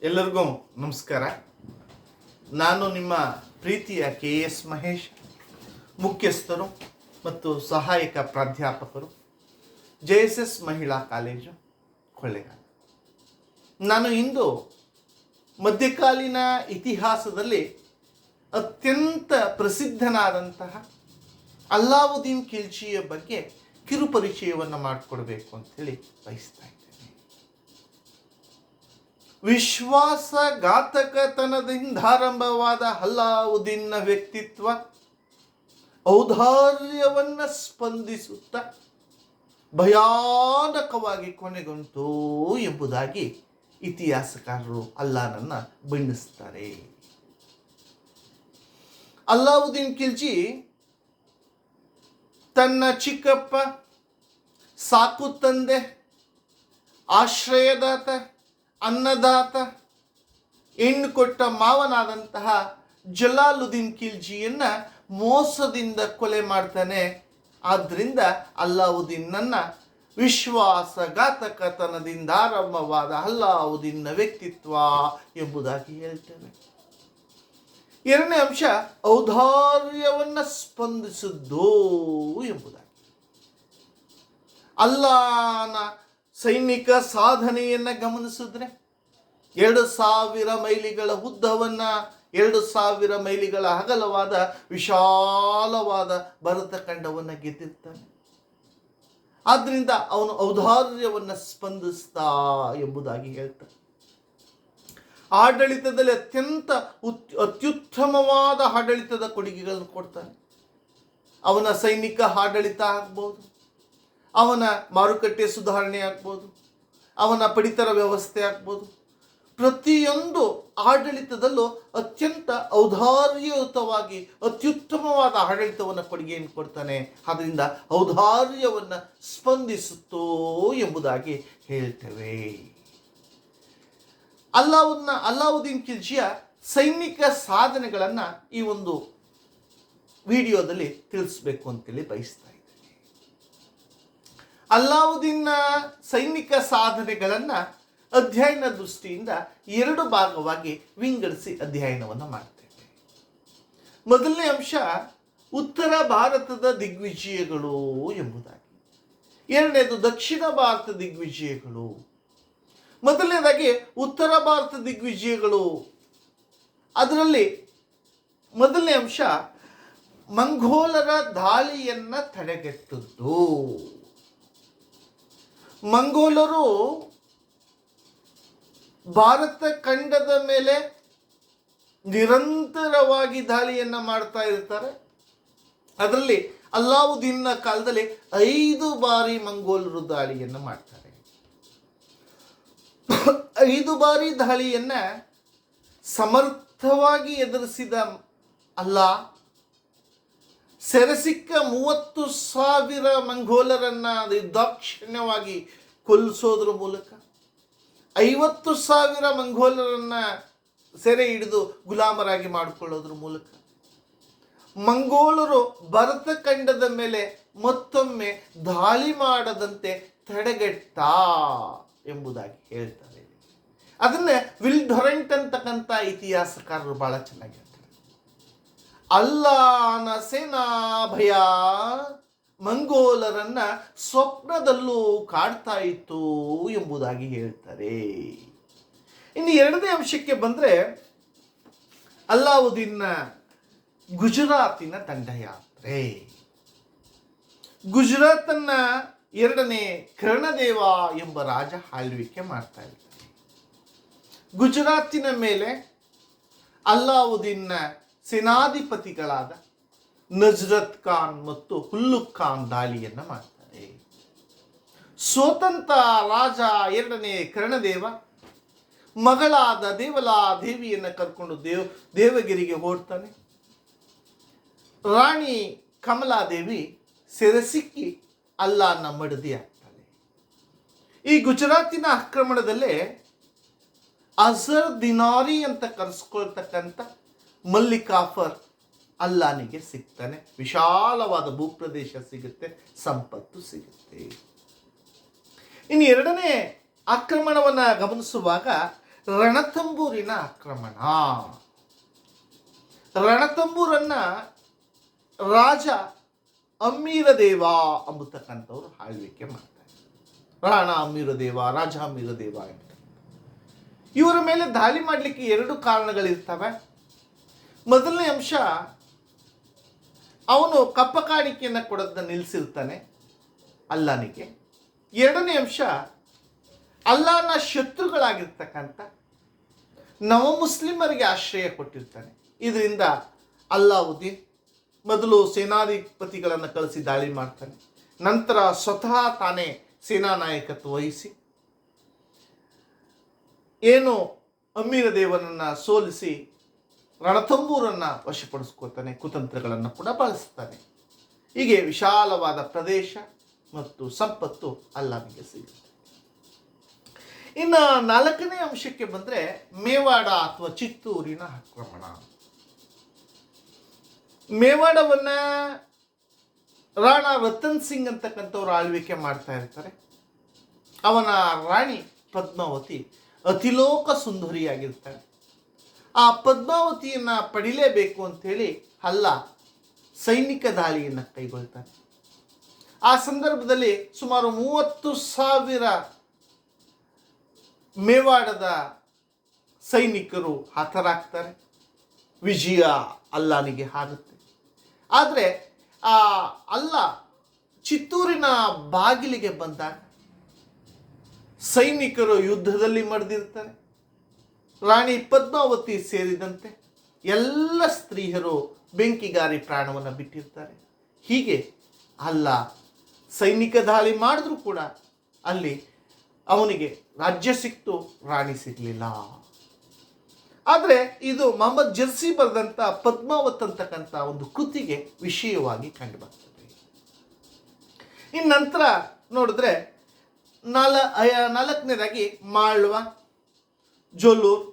ಎಲ್ಲರಿಗೂ ನಮಸ್ಕಾರ. ನಾನು ನಿಮ್ಮ ಪ್ರೀತಿಯ KS ಮಹೇಶ್, ಮುಖ್ಯಸ್ಥರು ಮತ್ತು ಸಹಾಯಕ ಪ್ರಾಧ್ಯಾಪಕರು, JSS ಮಹಿಳಾ ಕಾಲೇಜು, ಕೊಳ್ಳೇಗಾಲ. ನಾನು ಇಂದು ಮಧ್ಯಕಾಲೀನ ಇತಿಹಾಸದಲ್ಲಿ ಅತ್ಯಂತ ಪ್ರಸಿದ್ಧನಾದಂತಹ ಅಲ್ಲಾವುದ್ದೀನ್ ಖಿಲ್ಜಿಯ ಬಗ್ಗೆ ಕಿರುಪರಿಚಯವನ್ನು ಮಾಡಿಕೊಡ್ಬೇಕು ಅಂಥೇಳಿ ಬಯಸ್ತಾ ಇದ್ದೇನೆ. ವಿಶ್ವಾಸಘಾತಕತನದಿಂದ ಆರಂಭವಾದ ಅಲ್ಲಾವುದ್ದೀನ್ನ ವ್ಯಕ್ತಿತ್ವ ಔದಾರ್ಯವನ್ನು ಸ್ಪಂದಿಸುತ್ತಾ ಭಯಾನಕವಾಗಿ ಕೊನೆಗೊಂಡು ಎಂಬುದಾಗಿ ಇತಿಹಾಸಕಾರರು ಅಲ್ಲಾನನ್ನು ಬಣ್ಣಿಸ್ತಾರೆ. ಅಲ್ಲಾವುದ್ದೀನ್ ಖಿಲ್ಜಿ ತನ್ನ ಚಿಕ್ಕಪ್ಪ, ಸಾಕು ತಂದೆ, ಆಶ್ರಯದಾತ, ಅನ್ನದಾತ, ಹೆಣ್ಣು ಕೊಟ್ಟ ಮಾವನಾದಂತಹ ಜಲಾಲುದ್ದೀನ್ ಖಿಲ್ಜಿಯನ್ನು ಮೋಸದಿಂದ ಕೊಲೆ ಮಾಡ್ತಾನೆ. ಆದ್ದರಿಂದ ಅಲ್ಲಾವುದ್ದೀನನ್ನ ವಿಶ್ವಾಸಘಾತಕತನದಿಂದ ಆರಂಭವಾದ ಅಲ್ಲಾವುದ್ದೀನ್ನ ವ್ಯಕ್ತಿತ್ವ ಎಂಬುದಾಗಿ ಹೇಳ್ತೇವೆ. ಎರಡನೇ ಅಂಶ ಔದಾರ್ಯವನ್ನು ಸ್ಪಂದಿಸಿದ್ದು ಎಂಬುದಾಗಿ. ಅಲ್ಲಾನ ಸೈನಿಕ ಸಾಧನೆಯನ್ನು ಗಮನಿಸಿದ್ರೆ 2000 ಮೈಲಿಗಳ ಉದ್ದವನ್ನು, 2000 ಮೈಲಿಗಳ ಅಗಲವಾದ ವಿಶಾಲವಾದ ಭರತಖಂಡವನ್ನು ಗೆದ್ದಿರ್ತಾನೆ. ಆದ್ದರಿಂದ ಅವನು ಔದಾರ್ಯವನ್ನು ಸ್ಪಂದಿಸ್ತಾ ಎಂಬುದಾಗಿ ಹೇಳ್ತಾನೆ. ಆಡಳಿತದಲ್ಲಿ ಅತ್ಯುತ್ತಮವಾದ ಆಡಳಿತದ ಕೊಡುಗೆಗಳನ್ನು ಕೊಡ್ತಾನೆ. ಅವನ ಸೈನಿಕ ಆಡಳಿತ ಆಗ್ಬೋದು, ಅವನ ಮಾರುಕಟ್ಟೆ ಸುಧಾರಣೆ ಆಗ್ಬೋದು, ಅವನ ಪಡಿತರ ವ್ಯವಸ್ಥೆ ಆಗ್ಬೋದು. ಪ್ರತಿಯೊಂದು ಆಡಳಿತದಲ್ಲೂ ಅತ್ಯಂತ ಔದಾರ್ಯಯುತವಾಗಿ ಅತ್ಯುತ್ತಮವಾದ ಆಡಳಿತವನ್ನು ಕೊಡುಗೆಯನ್ನು ಕೊಡ್ತಾನೆ. ಆದ್ದರಿಂದ ಔದಾರ್ಯವನ್ನು ಸ್ಪಂದಿಸುತ್ತೋ ಎಂಬುದಾಗಿ ಹೇಳ್ತೇವೆ. ಅಲ್ಲಾವುದ್ದೀನ್ ಖಿಲ್ಜಿಯ ಸೈನಿಕ ಸಾಧನೆಗಳನ್ನು ಈ ಒಂದು ವಿಡಿಯೋದಲ್ಲಿ ತಿಳಿಸ್ಬೇಕು ಅಂತೇಳಿ ಬಯಸ್ತಾ ಇದ್ದೇನೆ. ಅಲ್ಲಾವುದ್ದೀನ್ನ ಸೈನಿಕ ಸಾಧನೆಗಳನ್ನು ಅಧ್ಯಯನ ದೃಷ್ಟಿಯಿಂದ 2 ಭಾಗವಾಗಿ ವಿಂಗಡಿಸಿ ಅಧ್ಯಯನವನ್ನು ಮಾಡ್ತೇವೆ. ಮೊದಲನೇ ಅಂಶ ಉತ್ತರ ಭಾರತದ ದಿಗ್ವಿಜಯಗಳು ಎಂಬುದಾಗಿ. ಎರಡನೇದು ದಕ್ಷಿಣ ಭಾರತ ದಿಗ್ವಿಜಯಗಳು. ಮೊದಲನೇದಾಗಿ ಉತ್ತರ ಭಾರತ ದಿಗ್ವಿಜಯಗಳು. ಅದರಲ್ಲಿ ಮೊದಲನೇ ಅಂಶ ಮಂಗೋಲರ ದಾಳಿಯನ್ನು ತಡೆಗಟ್ಟುವುದು. ಮಂಗೋಲರು ಭಾರತ ಖಂಡದ ಮೇಲೆ ನಿರಂತರವಾಗಿ ದಾಳಿಯನ್ನು ಮಾಡ್ತಾ ಇರ್ತಾರೆ. ಅದರಲ್ಲಿ ಅಲ್ಲಾವುದ್ದೀನ್ನ ಕಾಲದಲ್ಲಿ 5 ಬಾರಿ ಮಂಗೋಲರು ದಾಳಿಯನ್ನು ಮಾಡ್ತಾರೆ. 5 ಬಾರಿ ದಾಳಿಯನ್ನು ಸಮರ್ಥವಾಗಿ ಎದುರಿಸಿದ ಸೆರೆಸಿಕ್ಕ 30,000 ಮಂಗೋಲರನ್ನು ದಾಕ್ಷಿಣ್ಯವಾಗಿ ಕೊಲ್ಲಿಸೋದ್ರ ಮೂಲಕ 50,000 ಮಂಗೋಲರನ್ನು ಸೆರೆ ಹಿಡಿದು ಗುಲಾಮರಾಗಿ ಮಾಡಿಕೊಳ್ಳೋದ್ರ ಮೂಲಕ ಮಂಗೋಲರು ಭರತಖಂಡದ ಮೇಲೆ ಮತ್ತೊಮ್ಮೆ ದಾಳಿ ಮಾಡದಂತೆ ತಡೆಗಟ್ಟ ಎಂಬುದಾಗಿ ಹೇಳ್ತಾರೆ. ಅದನ್ನೇ ವಿಲ್ಡೊರೆಂಟ್ ಅಂತಕ್ಕಂಥ ಇತಿಹಾಸಕಾರರು ಬಹಳ ಚೆನ್ನಾಗಿ ಹೇಳ್ತಾರೆ. ಅಲ್ಲಾನ ಸೇನಾ ಭಯ ಮಂಗೋಲರನ್ನ ಸ್ವಪ್ನದಲ್ಲೂ ಕಾಡ್ತಾ ಇತ್ತು ಎಂಬುದಾಗಿ ಹೇಳ್ತಾರೆ. ಇನ್ನು ಎರಡನೇ ಅಂಶಕ್ಕೆ ಬಂದರೆ ಅಲ್ಲಾವುದ್ದೀನ್ನ ಗುಜರಾತಿನ ದಂಡಯಾತ್ರೆ. ಗುಜರಾತನ್ನ 2ನೇ ಕರ್ಣದೇವ ಎಂಬ ರಾಜ ಆಳ್ವಿಕೆ ಮಾಡ್ತಾ ಇರ್ತಾರೆ. ಗುಜರಾತಿನ ಮೇಲೆ ಅಲ್ಲಾವುದ್ದೀನ್ನ ಸೇನಾಧಿಪತಿಗಳಾದ ನಜ್ರತ್ ಖಾನ್ ಮತ್ತು ಹುಲ್ಲುಕ್ ಖಾನ್ ದಾಳಿಯನ್ನು ಮಾಡ್ತಾರೆ. ಸ್ವತಂತ್ರ ರಾಜ 2ನೇ ಕರ್ಣದೇವ ಮಗಳಾದ ದೇವಲಾ ದೇವಿಯನ್ನು ಕರ್ಕೊಂಡು ದೇವಗಿರಿಗೆ ಓಡ್ತಾನೆ. ರಾಣಿ ಕಮಲಾದೇವಿ ಸೆರೆಸಿಕ್ಕಿ ಅಲ್ಲಾನ ಮಡದಿ ಆಗ್ತಾಳೆ. ಈ ಗುಜರಾತಿನ ಆಕ್ರಮಣದಲ್ಲೇ ಅಜರ್ ದಿನಾರಿ ಅಂತ ಕರೆಸ್ಕೊಳ್ತಕ್ಕಂಥ ಮಲ್ಲಿಕಾಫರ್ ಅಲ್ಲಾನಿಗೆ ಸಿಗ್ತಾನೆ. ವಿಶಾಲವಾದ ಭೂಪ್ರದೇಶ ಸಿಗುತ್ತೆ, ಸಂಪತ್ತು ಸಿಗುತ್ತೆ. ಇನ್ನು ಎರಡನೇ ಆಕ್ರಮಣವನ್ನು ಗಮನಿಸುವಾಗ ರಣತಂಬೂರಿನ ಆಕ್ರಮಣ. ರಣತಂಬೂರನ್ನ ರಾಜ ಅಮ್ಮೀರದೇವ ಅಂಬತಕ್ಕಂಥವ್ರು ಆಳ್ವಿಕೆ ಮಾಡ್ತಾರೆ. ರಾಣ ಅಮ್ಮೀರದೇವ, ರಾಜ ಅಮ್ಮೀರದೇವ ಅಂತ. ಇವರ ಮೇಲೆ ದಾಳಿ ಮಾಡಲಿಕ್ಕೆ ಎರಡು ಕಾರಣಗಳಿರ್ತವೆ. ಮೊದಲನೇ ಅಂಶ, ಅವನು ಕಪ್ಪ ಕಾಣಿಕೆಯನ್ನು ಕೊಡೋದನ್ನ ನಿಲ್ಲಿಸಿರ್ತಾನೆ ಅಲ್ಲಾನಿಗೆ. ಎರಡನೇ ಅಂಶ, ಅಲ್ಲಾನ ಶತ್ರುಗಳಾಗಿರ್ತಕ್ಕಂಥ ನವ ಮುಸ್ಲಿಮರಿಗೆ ಆಶ್ರಯ ಕೊಟ್ಟಿರ್ತಾನೆ. ಇದರಿಂದ ಅಲ್ಲಾವುದ್ದೀನ್ ಮೊದಲು ಸೇನಾಧಿಪತಿಗಳನ್ನು ಕಳಿಸಿ ದಾಳಿ ಮಾಡ್ತಾನೆ. ನಂತರ ಸ್ವತಃ ತಾನೇ ಸೇನಾ ನಾಯಕತ್ವ ವಹಿಸಿ ಏನು ಅಮೀರ ದೇವನನ್ನು ಸೋಲಿಸಿ ರಣತಂಬೂರನ್ನು ವಶಪಡಿಸ್ಕೋತಾನೆ. ಕುತಂತ್ರಗಳನ್ನು ಕೂಡ ಬಳಸ್ತಾನೆ. ಹೀಗೆ ವಿಶಾಲವಾದ ಪ್ರದೇಶ ಮತ್ತು ಸಂಪತ್ತು ಅಲ್ಲಾನಿಗೆ ಸಿಗುತ್ತೆ. ಇನ್ನು ನಾಲ್ಕನೇ ಅಂಶಕ್ಕೆ ಬಂದರೆ ಮೇವಾಡ ಅಥವಾ ಚಿತ್ತೂರಿನ ಆಕ್ರಮಣ. ಮೇವಾಡವನ್ನ ರಾಣಾ ರತನ್ ಸಿಂಗ್ ಅಂತಕ್ಕಂಥವ್ರು ಆಳ್ವಿಕೆ ಮಾಡ್ತಾ ಇರ್ತಾರೆ. ಅವನ ರಾಣಿ ಪದ್ಮಾವತಿ ಅತಿಲೋಕ ಸುಂದರಿಯಾಗಿರ್ತಾಳೆ. ಆ ಪದ್ಮಾವತಿಯನ್ನು ಪಡಿಲೇಬೇಕು ಅಂಥೇಳಿ ಅಲ್ಲ ಸೈನಿಕ ದಾಳಿಯನ್ನು ಕೈಗೊಳ್ತಾನೆ. ಆ ಸಂದರ್ಭದಲ್ಲಿ ಸುಮಾರು 30,000 ಮೇವಾಡದ ಸೈನಿಕರು ಹತರಾಗ್ತಾರೆ. ವಿಜಯ ಅಲ್ಲಾನಿಗೆ ಆಗುತ್ತೆ. ಆದರೆ ಆ ಅಲ್ಲ ಚಿತ್ತೂರಿನ ಬಾಗಿಲಿಗೆ ಬಂದಾಗ ಸೈನಿಕರು ಯುದ್ಧದಲ್ಲಿ ಮಡಿದಿರ್ತಾರೆ. ರಾಣಿ ಪದ್ಮಾವತಿ ಸೇರಿದಂತೆ ಎಲ್ಲ ಸ್ತ್ರೀಯರು ಬೆಂಕಿಗಾರಿ ಪ್ರಾಣವನ್ನು ಬಿಟ್ಟಿರ್ತಾರೆ. ಹೀಗೆ ಅಲ್ಲ ಸೈನಿಕ ದಾಳಿ ಮಾಡಿದ್ರೂ ಕೂಡ ಅಲ್ಲಿ ಅವನಿಗೆ ರಾಜ್ಯ ಸಿಕ್ತು, ರಾಣಿ ಸಿಗಲಿಲ್ಲ. ಆದರೆ ಇದು ಮೊಹಮ್ಮದ್ ಜರ್ಸಿ ಬರೆದಂಥ ಪದ್ಮಾವತ್ ಅಂತಕ್ಕಂಥ ಒಂದು ಕೃತಿಗೆ ವಿಷಯವಾಗಿ ಕಂಡುಬರ್ತದೆ. ಇನ್ನು ನಂತರ ನೋಡಿದ್ರೆ ನಾಲ್ಕನೇದಾಗಿ ಮಾಳ್ವ, ಜೋಲೂರ್,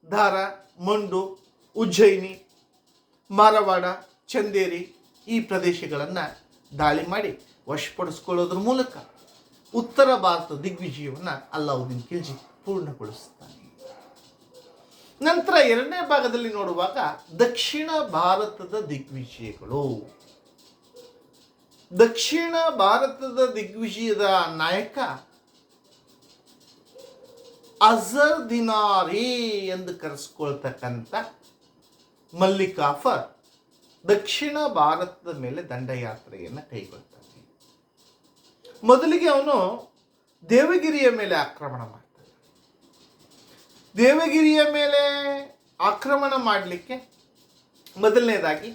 ಧಾರ, ಮಂಡು, ಉಜ್ಜಯಿನಿ, ಮಾರವಾಡ, ಚಂದೇರಿ ಈ ಪ್ರದೇಶಗಳನ್ನು ದಾಳಿ ಮಾಡಿ ವಶಪಡಿಸ್ಕೊಳ್ಳೋದ್ರ ಮೂಲಕ ಉತ್ತರ ಭಾರತ ದಿಗ್ವಿಜಯವನ್ನು ಅಲ್ಲಾವುದ್ದೀನ್ ಖಿಲ್ಜಿ ಪೂರ್ಣಗೊಳಿಸ್ತಾನೆ. ನಂತರ ಎರಡನೇ ಭಾಗದಲ್ಲಿ ನೋಡುವಾಗ ದಕ್ಷಿಣ ಭಾರತದ ದಿಗ್ವಿಜಯಗಳು. ದಕ್ಷಿಣ ಭಾರತದ ದಿಗ್ವಿಜಯದ ನಾಯಕ ಅಜರ್ ದಿನಾರಿ ಎಂದು ಕರೆಸ್ಕೊಳ್ತಕ್ಕಂಥ ಮಲ್ಲಿಕ್ ಕಾಫರ್ ದಕ್ಷಿಣ ಭಾರತದ ಮೇಲೆ ದಂಡಯಾತ್ರೆಯನ್ನು ಕೈಗೊಳ್ತಾನೆ. ಮೊದಲಿಗೆ ಅವನು ದೇವಗಿರಿಯ ಮೇಲೆ ಆಕ್ರಮಣ ಮಾಡ್ತಾನೆ. ದೇವಗಿರಿಯ ಮೇಲೆ ಆಕ್ರಮಣ ಮಾಡಲಿಕ್ಕೆ ಮೊದಲನೇದಾಗಿ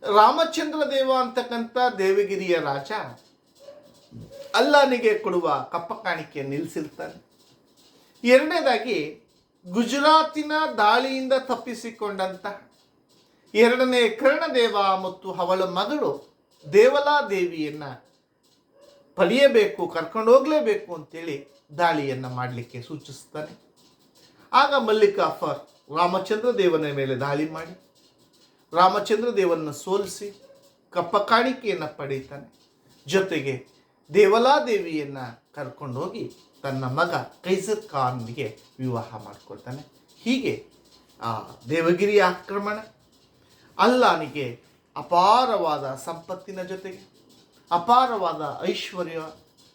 ರಾಮಚಂದ್ರ ದೇವ ಅಂತಕ್ಕಂಥ ದೇವಗಿರಿಯ ರಾಜ ಅಲ್ಲಾನಿಗೆ ಕೊಡುವ ಕಪ್ಪ ಕಾಣಿಕೆಯನ್ನು ನಿಲ್ಲಿಸಿರ್ತಾನೆ. ಎರಡನೇದಾಗಿ ಗುಜರಾತಿನ ದಾಳಿಯಿಂದ ತಪ್ಪಿಸಿಕೊಂಡಂಥ ಎರಡನೇ ಕರ್ಣದೇವ ಮತ್ತು ಅವಳ ಮಗಳು ದೇವಲಾ ದೇವಿಯನ್ನು ಪಡೆಯಬೇಕು, ಕರ್ಕೊಂಡು ಹೋಗಲೇಬೇಕು ಅಂತೇಳಿ ದಾಳಿಯನ್ನು ಮಾಡಲಿಕ್ಕೆ ಸೂಚಿಸ್ತಾನೆ. ಆಗ ಮಲ್ಲಿಕ್ ಕಾಫರ್ ರಾಮಚಂದ್ರ ದೇವನ ಮೇಲೆ ದಾಳಿ ಮಾಡಿ ರಾಮಚಂದ್ರ ದೇವನನ್ನು ಸೋಲಿಸಿ ಕಪ್ಪ ಕಾಣಿಕೆಯನ್ನು ಪಡೀತಾನೆ. ಜೊತೆಗೆ ದೇವಲಾ ದೇವಿಯನ್ನು ಕರ್ಕೊಂಡೋಗಿ ತನ್ನ ಮಗ ಕೈಸರ್ ಖಾನ್ಗೆ ವಿವಾಹ ಮಾಡಿಕೊಳ್ತಾನೆ. ಹೀಗೆ ಆ ದೇವಗಿರಿಯ ಆಕ್ರಮಣ ಅಲ್ಲಾನಿಗೆ ಅಪಾರವಾದ ಸಂಪತ್ತಿನ ಜೊತೆಗೆ ಅಪಾರವಾದ ಐಶ್ವರ್ಯ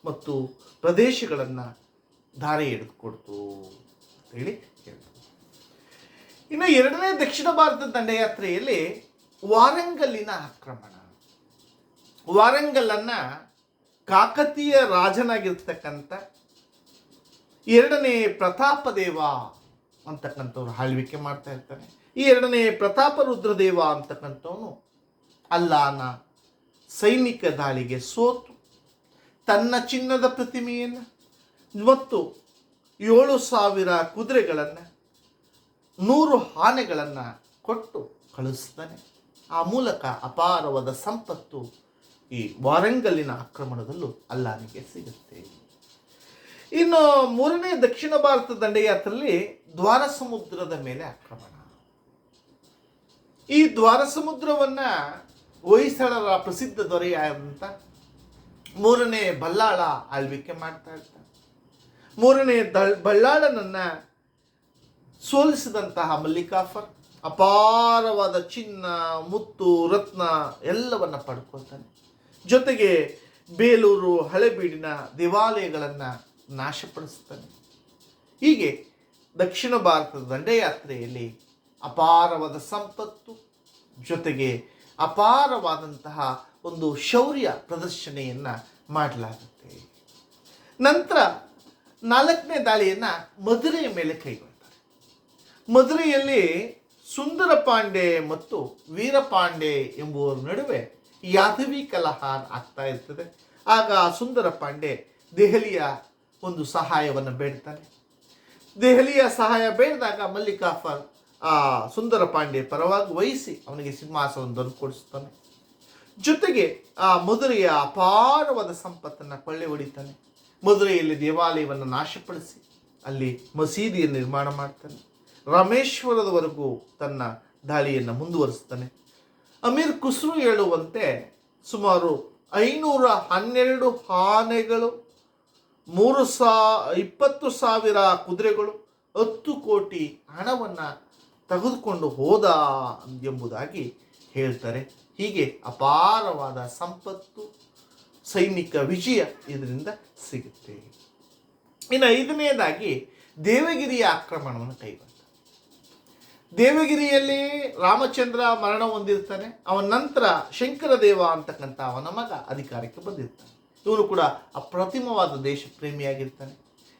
ಮತ್ತು ಪ್ರದೇಶಗಳನ್ನು ಧಾರೆ ಎಳೆದುಕೊಡ್ತು ಅಂತೇಳಿ ಹೇಳ್ತಾರೆ. ಇನ್ನು ಎರಡನೇ ದಕ್ಷಿಣ ಭಾರತದ ದಂಡಯಾತ್ರೆಯಲ್ಲಿ ವಾರಂಗಲ್ಲಿನ ಆಕ್ರಮಣ. ವಾರಂಗಲ್ಲನ್ನು ಕಾಕತೀಯ ರಾಜನಾಗಿರ್ತಕ್ಕಂಥ ಎರಡನೇ ಪ್ರತಾಪದೇವ ಅಂತಕ್ಕಂಥವ್ರು ಆಳ್ವಿಕೆ ಮಾಡ್ತಾ ಇರ್ತಾನೆ. ಈ ಎರಡನೇ ಪ್ರತಾಪ ರುದ್ರದೇವ ಅಂತಕ್ಕಂಥವನು ಅಲ್ಲಾನ ಸೈನಿಕ ದಾಳಿಗೆ ಸೋತು ತನ್ನ ಚಿನ್ನದ ಪ್ರತಿಮೆಯನ್ನು ಮತ್ತು 7,000 ಕುದುರೆಗಳನ್ನು 100 ಆನೆಗಳನ್ನು ಕೊಟ್ಟು ಕಳಿಸ್ತಾನೆ. ಆ ಮೂಲಕ ಅಪಾರವಾದ ಸಂಪತ್ತು ಈ ವಾರಂಗಲ್ಲಿನ ಆಕ್ರಮಣದಲ್ಲೂ ಅಲ್ಲಾನಿಗೆ ಸಿಗುತ್ತೆ. ಇನ್ನು ಮೂರನೇ ದಕ್ಷಿಣ ಭಾರತ ದಂಡಯಾತ್ರೆಯಲ್ಲಿ ದ್ವಾರ ಸಮುದ್ರದ ಮೇಲೆ ಆಕ್ರಮಣ. ಈ ದ್ವಾರ ಸಮುದ್ರವನ್ನು ಹೊಯ್ಸಳರ ಪ್ರಸಿದ್ಧ ದೊರೆಯಾದಂಥ ಮೂರನೇ ಬಲ್ಲಾಳ ಆಳ್ವಿಕೆ ಮಾಡ್ತಾ ಇರ್ತಾನೆ. ಮೂರನೇ ಬಳ್ಳಾಳನನ್ನು ಸೋಲಿಸಿದಂತಹ ಮಲ್ಲಿಕಾಫರ್ ಅಪಾರವಾದ ಚಿನ್ನ, ಮುತ್ತು, ರತ್ನ ಎಲ್ಲವನ್ನ ಪಡ್ಕೊಳ್ತಾನೆ. ಜೊತೆಗೆ ಬೇಲೂರು, ಹಳೆಬೀಡಿನ ದೇವಾಲಯಗಳನ್ನು ನಾಶಪಡಿಸ್ತಾನೆ. ಹೀಗೆ ದಕ್ಷಿಣ ಭಾರತದ ದಂಡಯಾತ್ರೆಯಲ್ಲಿ ಅಪಾರವಾದ ಸಂಪತ್ತು ಜೊತೆಗೆ ಅಪಾರವಾದಂತಹ ಒಂದು ಶೌರ್ಯ ಪ್ರದರ್ಶನೆಯನ್ನು ಮಾಡಲಾಗುತ್ತೆ. ನಂತರ 4ನೇ ದಾಳಿಯನ್ನು ಮಧುರೆಯ ಮೇಲೆ ಕೈಗೊಳ್ತಾರೆ. ಮಧುರೆಯಲ್ಲಿ ಸುಂದರ ಪಾಂಡೆ ಮತ್ತು ವೀರಪಾಂಡೆ ಎಂಬುವರ ನಡುವೆ ಯಾದವಿ ಕಲಹ ಆಗ್ತಾ ಇರ್ತದೆ. ಆಗ ಸುಂದರ ಪಾಂಡೆ ದೆಹಲಿಯ ಒಂದು ಸಹಾಯವನ್ನು ಬೇಡ್ತಾನೆ. ದೆಹಲಿಯ ಸಹಾಯ ಬೇಡಿದಾಗ ಮಲ್ಲಿಕಾಫರ್ ಆ ಸುಂದರ ಪಾಂಡೆ ಪರವಾಗಿ ವಹಿಸಿ ಅವನಿಗೆ ಸಿಂಹಾಸನವನ್ನು ದೊರಕಿಕೊಡಿಸ್ತಾನೆ. ಜೊತೆಗೆ ಆ ಮಧುರೆಯ ಅಪಾರವಾದ ಸಂಪತ್ತನ್ನು ಕೊಳ್ಳೆ ಹೊಡಿತಾನೆ. ಮಧುರೆಯಲ್ಲಿ ದೇವಾಲಯವನ್ನು ನಾಶಪಡಿಸಿ ಅಲ್ಲಿ ಮಸೀದಿಯನ್ನು ನಿರ್ಮಾಣ ಮಾಡ್ತಾನೆ. ರಾಮೇಶ್ವರದವರೆಗೂ ತನ್ನ ದಾಳಿಯನ್ನು ಮುಂದುವರಿಸ್ತಾನೆ. ಅಮೀರ್ ಖುಸ್ರು ಹೇಳುವಂತೆ ಸುಮಾರು 512 ಆನೆಗಳು, 20,000 ಕುದುರೆಗಳು, 10 ಕೋಟಿ ಹಣವನ್ನು ತೆಗೆದುಕೊಂಡು ಹೋದ ಎಂಬುದಾಗಿ ಹೇಳ್ತಾರೆ. ಹೀಗೆ ಅಪಾರವಾದ ಸಂಪತ್ತು, ಸೈನಿಕ ವಿಜಯ ಇದರಿಂದ ಸಿಗುತ್ತೆ. ಇನ್ನು 5ನೇದಾಗಿ ದೇವಗಿರಿಯ ಆಕ್ರಮಣವನ್ನು ಕೈಗೊಂಡ. ದೇವಗಿರಿಯಲ್ಲಿ ರಾಮಚಂದ್ರ ಮರಣ ಹೊಂದಿರ್ತಾನೆ. ಅವನ ನಂತರ ಶಂಕರದೇವ ಅಂತಕ್ಕಂಥ ಅವನ ಮಗ ಅಧಿಕಾರಕ್ಕೆ ಬಂದಿರ್ತಾನೆ. ಇವನು ಕೂಡ ಅಪ್ರತಿಮವಾದ ದೇಶ ಪ್ರೇಮಿಯಾಗಿರ್ತಾನೆ.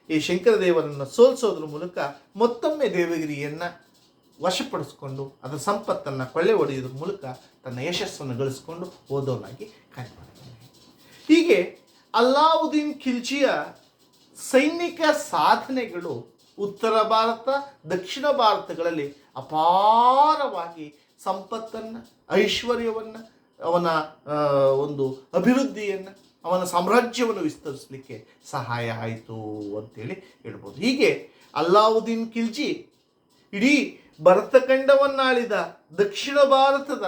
ಈ ಶಂಕರದೇವರನ್ನು ಸೋಲಿಸೋದ್ರ ಮೂಲಕ ಮತ್ತೊಮ್ಮೆ ದೇವಗಿರಿಯನ್ನು ವಶಪಡಿಸ್ಕೊಂಡು ಅದರ ಸಂಪತ್ತನ್ನು ಕೊಳ್ಳೆ ಹೊಡೆಯೋದ್ರ ಮೂಲಕ ತನ್ನ ಯಶಸ್ಸನ್ನು ಗಳಿಸ್ಕೊಂಡು ಹೋದವನಾಗಿ ಕಂಡುಬರ್ತಾನೆ. ಹೀಗೆ ಅಲ್ಲಾವುದ್ದೀನ್ ಖಿಲ್ಜಿಯ ಸೈನಿಕ ಸಾಧನೆಗಳು ಉತ್ತರ ಭಾರತ, ದಕ್ಷಿಣ ಭಾರತಗಳಲ್ಲಿ ಅಪಾರವಾಗಿ ಸಂಪತ್ತನ್ನು, ಐಶ್ವರ್ಯವನ್ನು, ಅವನ ಒಂದು ಅಭಿವೃದ್ಧಿಯನ್ನು, ಅವನ ಸಾಮ್ರಾಜ್ಯವನ್ನು ವಿಸ್ತರಿಸಲಿಕ್ಕೆ ಸಹಾಯ ಆಯಿತು ಅಂತೇಳಿ ಹೇಳ್ಬೋದು. ಹೀಗೆ ಅಲ್ಲಾವುದ್ದೀನ್ ಖಿಲ್ಜಿ ಇಡೀ ಭರತಖಂಡವನ್ನಾಳಿದ ದಕ್ಷಿಣ ಭಾರತದ,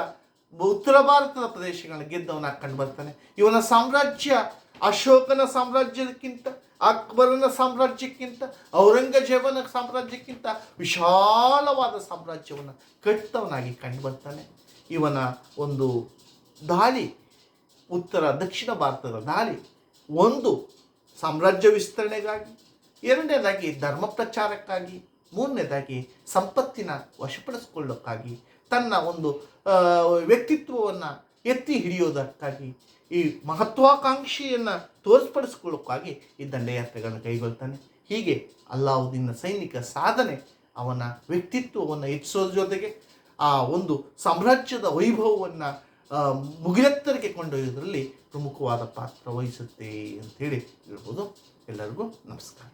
ಉತ್ತರ ಭಾರತದ ಪ್ರದೇಶಗಳನ್ನು ಗೆದ್ದವನಾಗಿ ಕಂಡು ಬರ್ತಾನೆ. ಇವನ ಸಾಮ್ರಾಜ್ಯ ಅಶೋಕನ ಸಾಮ್ರಾಜ್ಯಕ್ಕಿಂತ, ಅಕ್ಬರನ ಸಾಮ್ರಾಜ್ಯಕ್ಕಿಂತ, ಔರಂಗಜೇಬನ ಸಾಮ್ರಾಜ್ಯಕ್ಕಿಂತ ವಿಶಾಲವಾದ ಸಾಮ್ರಾಜ್ಯವನ್ನು ಕಟ್ಟಿದವನಾಗಿ ಕಂಡು ಬರ್ತಾನೆ. ಇವನ ಒಂದು ದಾಳಿ, ದಕ್ಷಿಣ ಭಾರತದ ದಾಳಿ, ಒಂದು ಸಾಮ್ರಾಜ್ಯ ವಿಸ್ತರಣೆಗಾಗಿ, 2ನೇದಾಗಿ ಧರ್ಮ ಪ್ರಚಾರಕ್ಕಾಗಿ, 3ನೇದಾಗಿ ಸಂಪತ್ತಿನ ವಶಪಡಿಸಿಕೊಳ್ಳೋಕ್ಕಾಗಿ, ತನ್ನ ಒಂದು ವ್ಯಕ್ತಿತ್ವವನ್ನು ಎತ್ತಿ ಹಿಡಿಯೋದಕ್ಕಾಗಿ, ಈ ಮಹತ್ವಾಕಾಂಕ್ಷೆಯನ್ನು ತೋರ್ಪಡಿಸ್ಕೊಳ್ಳೋಕ್ಕಾಗಿ ಈ ದಂಡಯಾತ್ರೆಗಳನ್ನು ಕೈಗೊಳ್ತಾನೆ. ಹೀಗೆ ಅಲ್ಲಾವುದ್ದೀನ್ನ ಸೈನಿಕ ಸಾಧನೆ ಅವನ ವ್ಯಕ್ತಿತ್ವವನ್ನು ಹೆಚ್ಚಿಸೋದ್ರ ಜೊತೆಗೆ ಆ ಒಂದು ಸಾಮ್ರಾಜ್ಯದ ವೈಭವವನ್ನು ಮುಗಿಲೆತ್ತರಿಗೆ ಕೊಂಡೊಯ್ಯೋದ್ರಲ್ಲಿ ಪ್ರಮುಖವಾದ ಪಾತ್ರ ವಹಿಸುತ್ತೆ ಅಂತೇಳಿ ಹೇಳ್ಬೋದು. ಎಲ್ಲರಿಗೂ ನಮಸ್ಕಾರ.